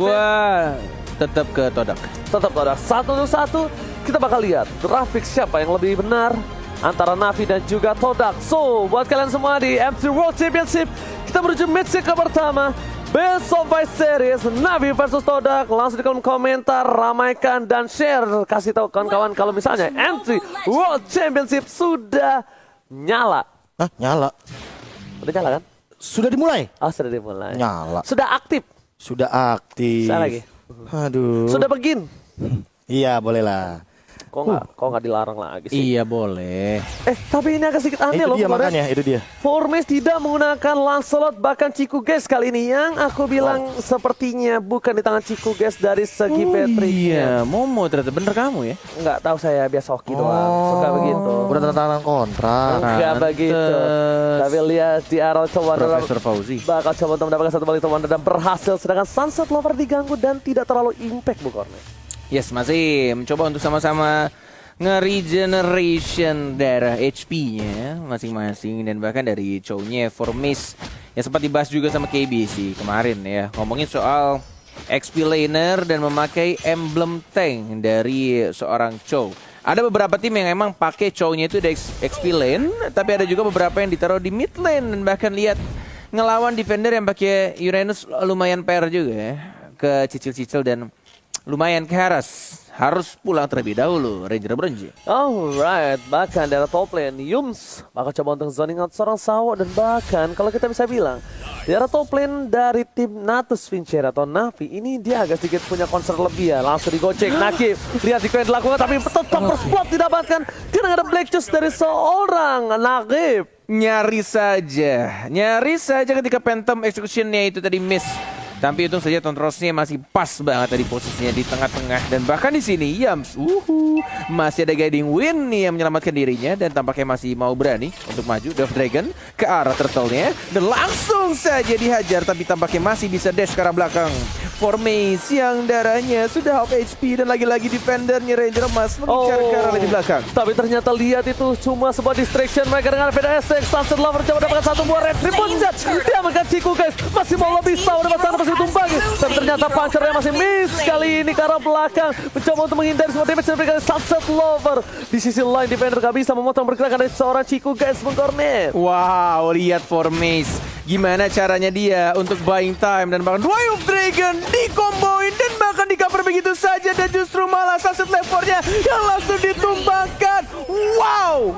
Gua tetap ke Todak. Tetap Todak. 1-1 kita bakal lihat grafik siapa yang lebih benar antara Navi dan juga Todak. So, buat kalian semua di M3 World Championship, kita menuju match ke pertama. Best of 5 series Navi versus Todak. Langsung di kolom komentar, ramaikan dan share. Kasih tahu kawan-kawan kalau misalnya M3 World Championship sudah nyala. Hah, nyala? Udah nyala kan? Sudah dimulai? Oh, sudah dimulai. Nyala. Sudah aktif. Sudah aktif. Saya lagi. Aduh. Sudah begin. Iya, boleh lah. Kok nggak dilarang lagi sih? Iya boleh. Tapi ini agak sedikit aneh loh. Itu dia makanya, itu dia. Formes tidak menggunakan Lancelot bahkan Ciku Guys kali ini, yang aku bilang sepertinya bukan di tangan Ciku Guys dari segi Iya, battery-nya. Momo ternyata bener kamu ya. Nggak tahu, saya biasa hoki doang, suka begitu. Udah tanda tangan kontrak. Enggak begitu. Tapi lihat di arrow coba Profesor Fauzi. bakal coba untuk mendapatkan satu balik teman dan berhasil, sedangkan Sunset Lover diganggu dan tidak terlalu impact Bu Cornet. Yes, masih mencoba untuk sama-sama nge-regeneration darah HP-nya masing-masing. Dan bahkan dari Chow-nya Formis yang sempat dibahas juga sama KB sih kemarin ya, ngomongin soal XP laner dan memakai emblem tank dari seorang Chow. Ada beberapa tim yang emang pakai Chow-nya itu di XP lane, tapi ada juga beberapa yang ditaruh di mid lane. Dan bahkan lihat ngelawan defender yang pakai Uranus lumayan pair juga ya, ke cicil-cicil dan lumayan keharas. Harus pulang terlebih dahulu Ranger Bronze. Alright, bahkan dari top lane Yums bakal coba untuk zoning out seorang Sawo. Dan bahkan kalau kita bisa bilang dari top lane dari tim Natus Vincere atau Navi ini, dia agak sedikit punya concern lebih ya. Langsung digocek Nakif, lihat yang dilakukan tapi tetap berspot didapatkan. Tidak ada Black Juice dari seorang Nakif. Nyaris saja ketika Phantom Execution-nya itu tadi miss. Tapi untung saja Tontrosnya masih pas banget tadi posisinya di tengah-tengah. Dan bahkan di sini Yams masih ada guiding win nih yang menyelamatkan dirinya. Dan tampaknya masih mau berani untuk maju Dove Dragon ke arah turtle-nya. Dan langsung saja dihajar, tapi tampaknya masih bisa dash ke arah belakang. Formes yang darahnya sudah half HP. Dan lagi-lagi defendernya Ranger Emas mengincar ke arah di belakang. Tapi ternyata lihat itu cuma sebuah distraction mereka dengan VDS. Sunset Lover coba dapatkan satu buah red triple jet. Dia mengejar Ciku Guys, masih mau lebih saw dapat sana masih tumpangi. Tapi ternyata punchernya masih miss kali ini ke arah belakang. Mencoba untuk menghindari semua damage dari Sunset Lover. Di sisi lain defender gak bisa memotong pergerakan dari seorang Ciku Guys mengkornet. Wow, lihat Formes. Gimana caranya dia untuk buying time dan bahkan Way of Dragon dikomboin dan bahkan di cover begitu saja. Dan justru malah Sunset Levernya yang langsung ditumbangkan. Wow.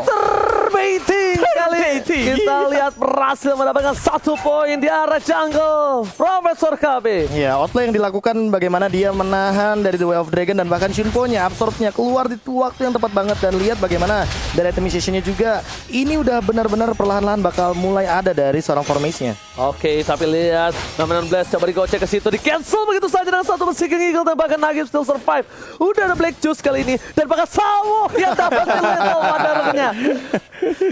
Terbaiting kali ini. Kita lihat berhasil mendapatkan 1 poin di arah jungle Profesor KB. Ya, outlay yang dilakukan bagaimana dia menahan dari The Way of Dragon dan bahkan Shunpo-nya, absorb-nya keluar di waktu yang tepat banget. Dan lihat bagaimana dari itemization-nya juga. Ini udah benar-benar perlahan-lahan bakal mulai ada dari seorang formasinya. Oke, tapi lihat Dominant Blast coba digocek ke situ, di cancel begitu saja dengan satu Seeking Eagle dan bahkan Nagib still survive. Udah ada Black Juice kali ini dan bahkan Sawo yang dapat lethal waternya.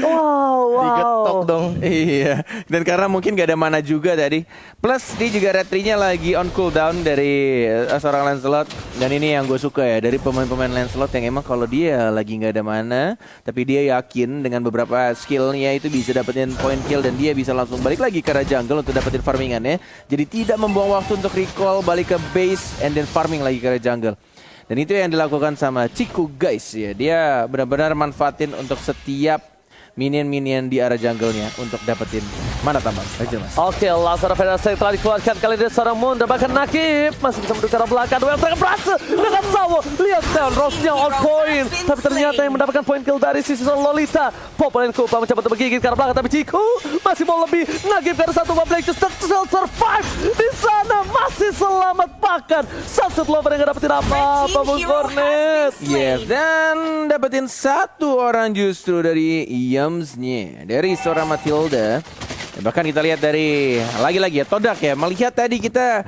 Wow. Digetok dong. Iya, dan karena mungkin gak ada mana juga tadi. Plus dia juga retrinya lagi on cooldown dari seorang Lancelot. Dan ini yang gue suka ya dari pemain-pemain Lancelot yang emang kalau dia lagi gak ada mana, tapi dia yakin dengan beberapa skillnya itu bisa dapetin point kill dan dia bisa langsung balik lagi ke arah jungle untuk dapetin farmingannya. Jadi tidak membuang waktu untuk recall balik ke base and then farming lagi ke arah jungle. Dan itu yang dilakukan sama Ciku Guys ya. Dia benar-benar manfaatin untuk setiap minion-minion di arah jungle-nya untuk dapetin mana tambang. Oke, langsung Federasi telah dikeluarkan kali ini seorang Moon dan bahkan Nakib masih bisa menduduki arah belakang. Duel mereka berhasil dengan Sawo. Lihat down Rose-nya on point. Tapi ternyata yang mendapatkan point kill dari sisi Lolita. Popolen Kupa mencoba untuk menggigit ke arah belakang, tapi Ciku masih mau lebih. Nakib ke arah satu Black Juice still survive. Di sana masih selamat bahkan Sunset Lover yang gak dapetin apa-apa Bung Cornet. Yes, dan dapetin satu orang justru dari Yams-nya, dari seorang Matilda. Bahkan kita lihat dari lagi-lagi ya Todak ya. Melihat tadi kita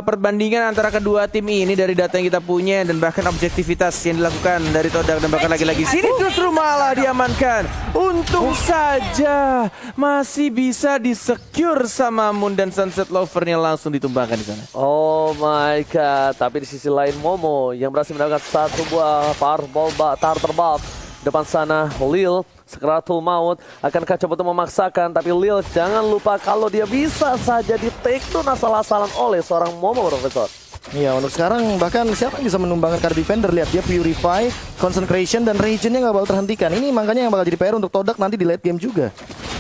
perbandingan antara kedua tim ini dari data yang kita punya dan bahkan objektivitas yang dilakukan dari Todak dan bahkan lagi-lagi sini justru malah diamankan. Untung saja masih bisa di-secure sama Moon dan Sunset Lover-nya langsung ditumbangkan di sana. Oh my god, tapi di sisi lain Momo yang berhasil mendapatkan satu buah Fireball Tartar Buff depan sana Lil Sekratul Maut akankah coba untuk memaksakan, tapi Lil jangan lupa kalau dia bisa saja di take down asal-asalan oleh seorang Momo, Profesor. Iya, untuk sekarang bahkan siapa yang bisa menumbangkan card defender? Lihat dia Purify, Concentration, dan Regionnya nggak bakal terhentikan. Ini makanya yang bakal jadi PR untuk Todak nanti di late game juga.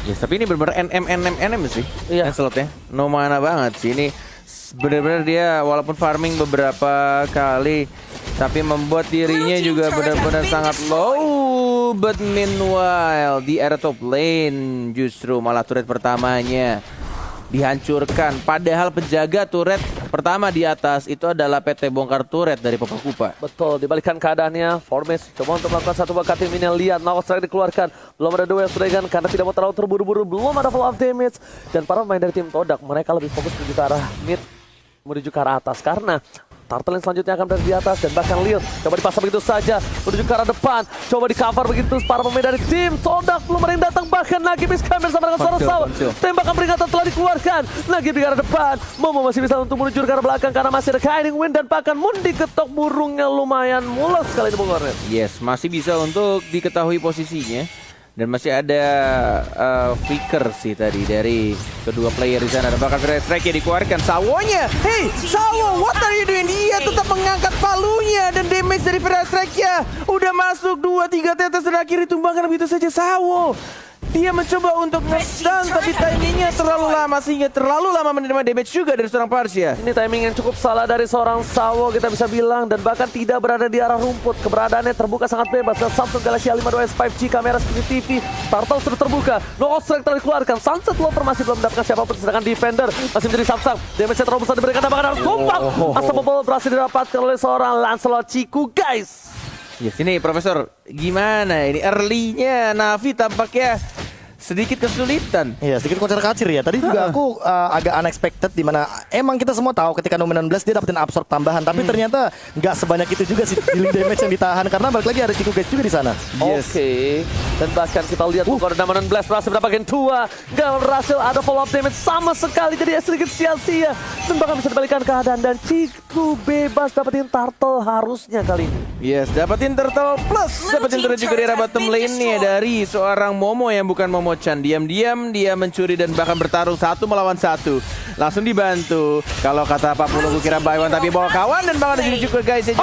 Yes, tapi ini benar-benar NM sih. Iya. Slotnya. No mana banget sih ini. Benar-benar dia walaupun farming beberapa kali tapi membuat dirinya juga benar-benar sangat low. But meanwhile di area top lane justru malah turret pertamanya dihancurkan. Padahal penjaga turret pertama di atas itu adalah PT bongkar turret dari Papa Kupa. Betul, dibalikan keadaannya. Formes coba untuk melakukan satu buah tim ini. Lihat, Nova Strike dikeluarkan. Belum ada duel Dragon karena tidak mau terlalu terburu-buru. Belum ada follow up damage. Dan para pemain dari tim Todak, mereka lebih fokus menuju ke arah mid, menuju ke arah atas. Karena Turtle yang selanjutnya akan berada di atas. Dan bahkan Lil coba dipasang begitu saja menuju ke arah depan. Coba di cover begitu para pemain dari tim Todak. Belum ada yang datang. Bahkan Nagib Iskamer sama dengan seorang Sawa. Tembakan peringatan telah dikeluarkan. Nagib di arah depan. Momo masih bisa untuk menuju ke arah belakang karena masih ada Kiting Wind. Dan bahkan Mundi ketok burungnya lumayan mulus sekali di Bung Hornet. Yes, masih bisa untuk diketahui posisinya. Dan masih ada flicker sih tadi dari kedua player di sana. Dan bahkan strike yang dikeluarkan. Sawonya, hey Sawo, what are you doing? Dia tetap mengangkat palunya dan damage dari strike-nya udah masuk 2-3 tetes dan akhirnya ditumbangkan begitu saja Sawo. Dia mencoba untuk nge-stun tapi timingnya terlalu lama sehingga terlalu lama menerima damage juga dari seorang Parsia. Ini timing yang cukup salah dari seorang Sawo kita bisa bilang, dan bahkan tidak berada di arah rumput. Keberadaannya terbuka sangat bebas. Dan Samsung Galaxy A52s 5G kamera CCTV Turtle sudah terbuka. No strike telah dikeluarkan. Sunset Lover masih belum mendapatkan siapapun, sedangkan Defender masih menjadi Samsung. Damage terlalu besar diberikan, dan bahkan harus kompak. Unstoppable berhasil didapatkan oleh seorang Lancelot Ciku, guys. Yes, ini Profesor, gimana ini early-nya Navi tampaknya sedikit kesulitan. Iya, sedikit kocar-kacir ya. Tadi juga aku agak unexpected di mana emang kita semua tahu ketika Nomenon Blast dia dapetin absorb tambahan, tapi ternyata nggak sebanyak itu juga sih dealing damage yang ditahan karena balik lagi ada Chico Guys juga di sana. Oke. Dan bahkan kita lihat bukan Nomenon Blast berhasil mendapatkan 2. Nggak berhasil ada follow up damage sama sekali, jadi sedikit sia-sia. Dan bahkan bisa dibalikan keadaan dan Ciku bebas dapetin Turtle harusnya kali ini. Yes, dapetin Turtle plus dapetin turret juga di arah bottom lane-nya dari seorang Momo yang bukan Momo Chan. Diam-diam dia mencuri dan bahkan bertarung 1 melawan 1. Langsung dibantu. Kalau kata Pak Pulu kira buy one tapi bawa kawan dan bahkan ada juga guys.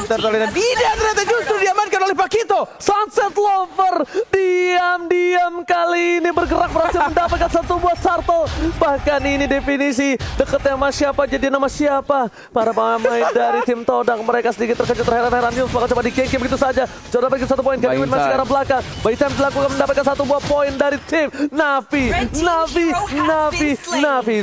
Turtle dan tidak, ternyata justru diamankan oleh Pakito. Sunset Lover diam-diam kali ini bergerak berhasil mendapatkan satu buah Turtle. Bahkan ini definisi deketnya sama siapa jadi nama siapa. Para pemain dari tim Todak mereka sedikit terkejut terheran-heran. News bakal coba di-gank begitu saja. Coba dapatkan 1 poin. Kevin masih ke arah belakang. By time dilakukan mendapatkan 1 buah poin dari tim Navi.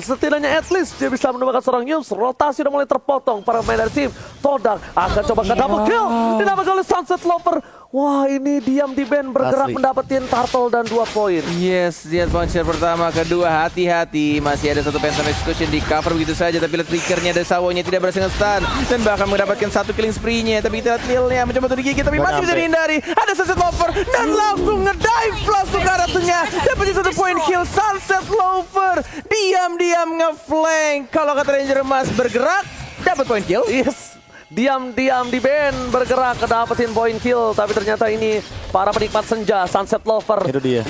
Setidaknya at least dia bisa menemukan seorang News. Rotasi udah mulai terpotong. Para pemain dari tim Todak akan coba ke double kill. Didapatkan oleh Sunset Lover. Wah, ini diam di band bergerak mendapatin Turtle dan 2 poin. Yes, lihat puncher pertama, kedua hati-hati. Masih ada 1 Phantom Execution di cover begitu saja. Tapi lihat triggernya dari Sawonya tidak berhasil nge-stun. Dan bahkan mendapatkan 1 killing spree-nya. Tapi kita lihat Lilnya mencoba untuk digigit. Tapi masih bisa dihindari. Ada Sunset Lover. Dan langsung nge-dive langsung ke arah tengah. Dapetin 1 poin kill. Sunset Lover diam-diam nge-flank. Kalau kata Ranger Mas bergerak, dapat poin kill. Yes. Diam-diam di band bergerak ke dapetin poin kill, tapi ternyata ini para penikmat senja Sunset Lover. Itu dia.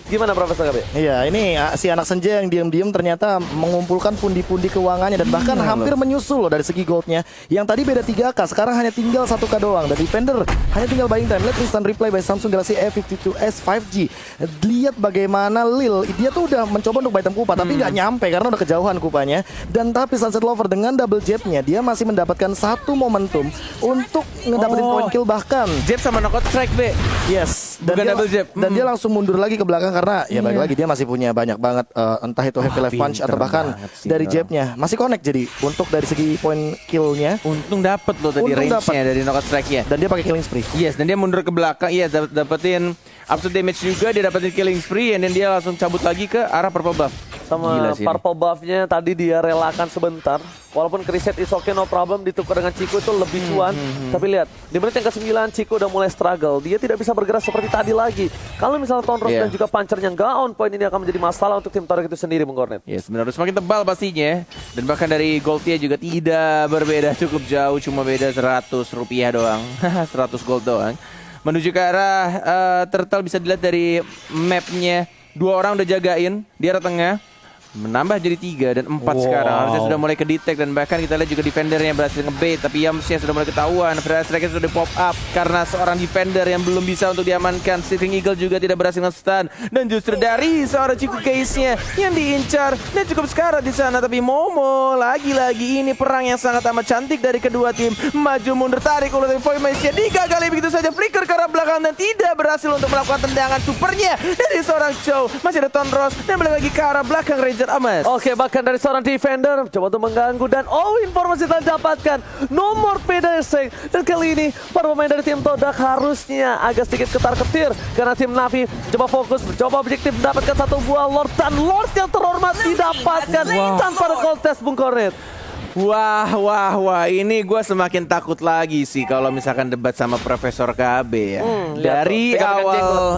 Gimana Profesor KB? Iya, ini si anak senja yang diam-diam ternyata mengumpulkan pundi-pundi keuangannya dan bahkan hampir menyusul loh dari segi goldnya. Yang tadi beda 3K, sekarang hanya tinggal 1K doang. Dan Defender hanya tinggal buying time. Lihat instant replay by Samsung Galaxy A52s 5G. Lihat bagaimana Lil, dia tuh udah mencoba untuk buy time Kupa, tapi nggak nyampe karena udah kejauhan Kupanya. Dan tapi Sunset Lover dengan double jetnya, dia masih mendapatkan 1 momentum untuk ngedapetin poin kill bahkan. Jeb sama knockout strike, B. Yes, Bukan double jab. Dan dia langsung mundur lagi ke belakang karena ya balik lagi dia masih punya banyak banget entah itu heavy life punch atau bahkan dari jabnya masih connect. Jadi untuk dari segi poin killnya untung dapet loh tadi range-nya dari knockout strike-nya. Dan dia pakai killing spree. Yes, dan dia mundur ke belakang. Iya, dapetin absolute damage juga, dia dapetin killing spree, dan dia langsung cabut lagi ke arah purple buff. Sama purple buff-nya tadi dia relakan sebentar. Walaupun reset is okay, no problem, ditukar dengan Ciku itu lebih cuan. Tapi lihat, di menit yang ke-9 Ciku udah mulai struggle. Dia tidak bisa bergerak seperti tadi lagi. Kalau misalnya Tonros dan juga punchernya nggak on point, ini akan menjadi masalah untuk tim Todak itu sendiri, Bung Cornet. Yes, benar, semakin tebal pastinya. Dan bahkan dari goldnya juga tidak berbeda cukup jauh, cuma beda 100 rupiah doang. 100 gold doang. menuju ke arah Turtle. Bisa dilihat dari mapnya, 2 orang udah jagain di arah tengah. Menambah jadi 3 dan 4 sekarang. Harusnya sudah mulai ke-detect dan bahkan kita lihat juga defendernya berhasil nge-bait. Tapi Yamsnya sudah mulai ketahuan. Fire Strike sudah pop up karena seorang defender yang belum bisa untuk diamankan. Sleeping Eagle juga tidak berhasil nge-stun. Dan justru dari seorang Chiku Case-nya yang diincar. Dan cukup sekarat di sana. Tapi Momo lagi-lagi ini perang yang sangat amat cantik dari kedua tim. Maju mundur tarik oleh Voidmace-nya. Digagali begitu saja. Flicker ke arah belakang dan tidak berhasil untuk melakukan tendangan supernya dari seorang Chow. Masih ada Tonros dan balik lagi ke arah belakang Ranger Amas. Oke, bahkan dari seorang defender coba untuk mengganggu dan informasi telah dapatkan nomor pedeseng. Dan kali ini para pemain dari tim Todak harusnya agak sedikit ketar-ketir karena tim Navi coba fokus, mencoba objektif mendapatkan satu buah Lord dan Lord yang terhormat didapatkan tanpa ada kontes Bung Kornet. Wah, ini gue semakin takut lagi sih kalau misalkan debat sama Profesor KB ya. Dari awal,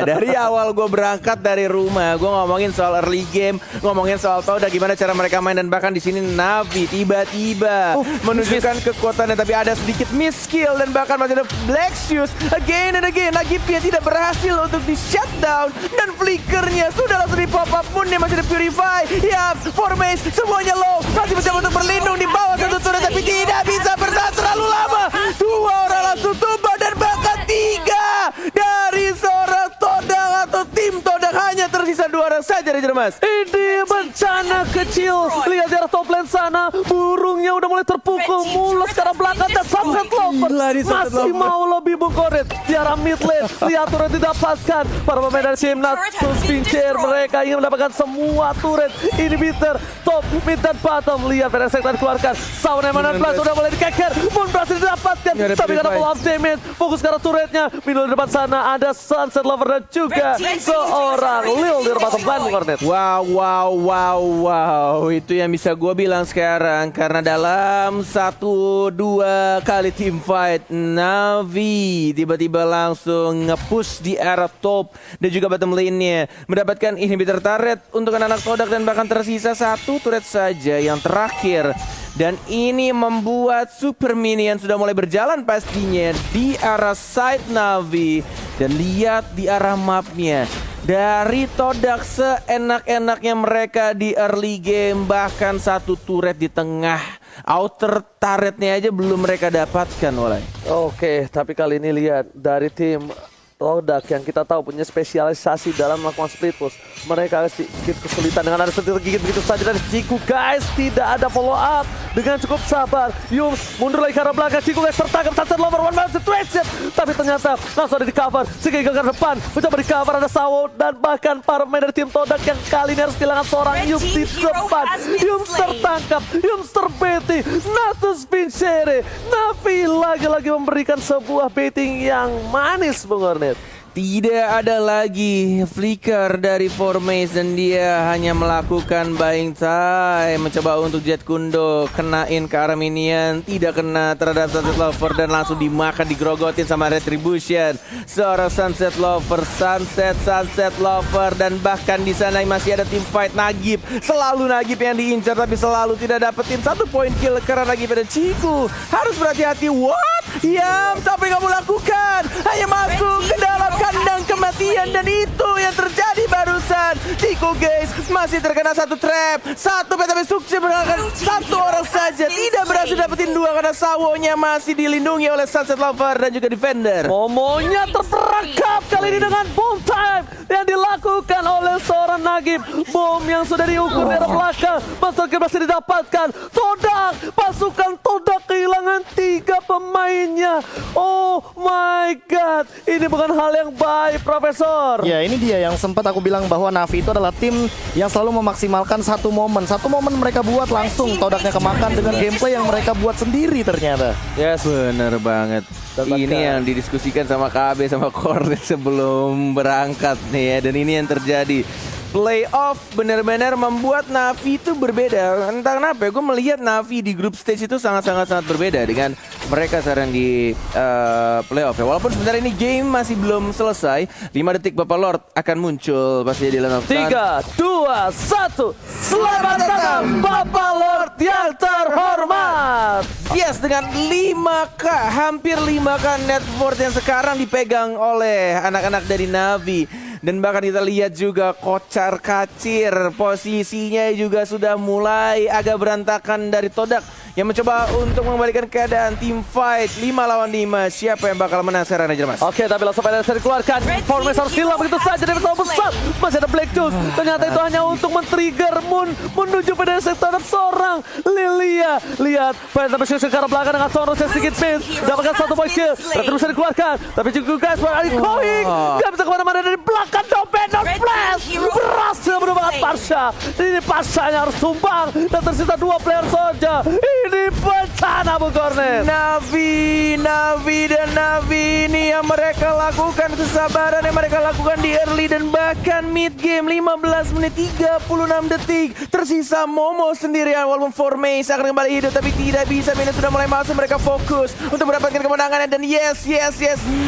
dari awal gue berangkat dari rumah, gue ngomongin soal early game, ngomongin soal Todak gimana cara mereka main dan bahkan di sini Navi tiba-tiba menunjukkan kekuatannya tapi ada sedikit miss skill dan bahkan masih ada Black Shoes again and again. Nagipnya tidak berhasil untuk di shutdown dan flickernya sudah langsung di pop up pun dia masih ada Purify. Ya, Formase semuanya low, masih mencoba untuk berlindung di bawah satu turret tapi tidak bisa bertahan terlalu lama. 2 orang langsung tumbang dan bahkan 3 dari seorang Todak atau tim Todak hanya tersisa 2 orang saja di Jermas. Ini bencana kecil. Lihat di arah top lane sana, burungnya udah mulai terpukul mulus ke arah belakang dan Sunset Lover masih mau lebih Bung Kornet di arah mid lane. Lihat turret didapatkan para pemain dari tim Natus Pincer, mereka ingin mendapatkan semua turret inhibitor top, mid dan bottom. Lihat pada sektor dikeluarkan, Sound Emanan Plus udah mulai dikeker, pun berhasil didapatkan tapi karena pull-up damage, fokus ke arah turretnya. Middle di depan sana ada Sunset Lover dan juga seorang Lil di depan teman Bung Kornet. Wow, itu yang bisa gue bilang sekarang karena dalam 1-2 kali team fight Navi tiba-tiba langsung nge-push di arah top dan juga bottom lane-nya, mendapatkan inhibitor turret untuk anak-anak Todak dan bahkan tersisa 1 turret saja yang terakhir. Dan ini membuat Super Minion sudah mulai berjalan pastinya di arah side Navi. Dan lihat di arah mapnya, dari Todak seenak-enaknya mereka di early game, bahkan 1 turret di tengah. Outer turretnya aja belum mereka dapatkan oleh. Oke, tapi kali ini lihat dari tim Todak yang kita tahu punya spesialisasi dalam melakukan split push. Mereka sedikit kesulitan dengan ada sentil gigit begitu saja dari Chiku guys. Tidak ada follow up dengan cukup sabar. Yums mundur lagi ke arah belakang. Chiku guys tertangkap Sunset Lover one man situation. Tapi ternyata langsung ada di cover. Sehingga ke depan mencoba di cover ada Sawo dan bahkan para pemain dari tim Todak yang kali ini harus kehilangan seorang Yums di depan. Yums tertangkap, Yums terbeti. Natus Pincere, Navi lagi-lagi memberikan sebuah baiting yang manis Bung Kornet. Tidak ada lagi flicker dari Formase dan dia hanya melakukan buying time, mencoba untuk Jet Kundo, kenain ke arah minion, tidak kena terhadap Sunset Lover dan langsung dimakan, digrogotin sama Retribution. Seorang Sunset Lover dan bahkan di sana masih ada tim fight Nagib. Selalu Nagib yang diincar tapi selalu tidak dapetin 1 poin kill karena Nagib ada Chiku. Harus berhati-hati. What? Yam, apa yang kamu lakukan? Hanya masuk ke dalam kandang kematian dan itu yang terjadi barusan. Chiku guys masih terkena 1 trap, 1 tapi sukses mengalahkan 1 orang saja. Tidak berhasil dapetin 2 karena Sawonya masih dilindungi oleh Sunset Lover dan juga defender. Momonya terperangkap kali ini dengan bomb time yang dilakukan oleh seorang Nagib. Bom yang sudah diukur dari belakang berhasil didapatkan. Todak, pasukan Todak kehilangan 3 pemainnya. Oh my god, ini bukan hal yang baik Profesor. Ya ini dia yang sempat aku bilang bahwa Navi itu adalah tim yang selalu memaksimalkan satu momen mereka buat langsung Todaknya kemakan dengan gameplay yang mereka buat sendiri ternyata. Yes, bener banget. Ini yang didiskusikan sama KB sama Kornet sebelum berangkat nih ya, dan ini yang terjadi. Playoff benar-benar membuat Navi itu berbeda. Entah kenapa gue melihat Navi di group stage itu sangat berbeda dengan mereka sekarang di playoff ya. Walaupun sebenarnya ini game masih belum selesai. 5 detik Bapak Lord akan muncul pasti di Lane of Sun. 3, 2, 1. Selamat datang Bapak Lord yang terhormat. Yes, dengan 5K, hampir 5K net worth yang sekarang dipegang oleh anak-anak dari Navi. Dan bahkan kita lihat juga kocar kacir, posisinya juga sudah mulai agak berantakan dari Todak yang mencoba untuk mengembalikan keadaan tim fight 5 lawan 5. Siapa yang bakal menang sekarang aja, Mas? Oke, tapi langsung pada dikeluarkan. Formasi harus hilang begitu saja dari terlalu besar. Masih ada Black Juice. Ternyata itu hanya untuk men-trigger Moon menuju pada sektor seorang Lilia. Lihat, Phantom Shoot ke arah belakang dengan Soros yang sedikit miss. Dapatkan satu point kill. Terus dikeluarkan. Tapi juga guys, Ali going. Gak bisa kemana-mana dari belakang. Dominant Flash. Berhasil menemukan Parsha. Ini Parsha yang harus tumbang. Dan tersisa 2 player saja. Ini bencana, Bung Cornet. Navi dan Navi ini yang mereka lakukan, kesabaran yang mereka lakukan di early dan bahkan mid game 15 menit 36 detik. Tersisa Momo sendirian walaupun Formation akan kembali hidup tapi tidak bisa. Minus sudah mulai masuk, mereka fokus untuk mendapatkan kemenangannya dan yes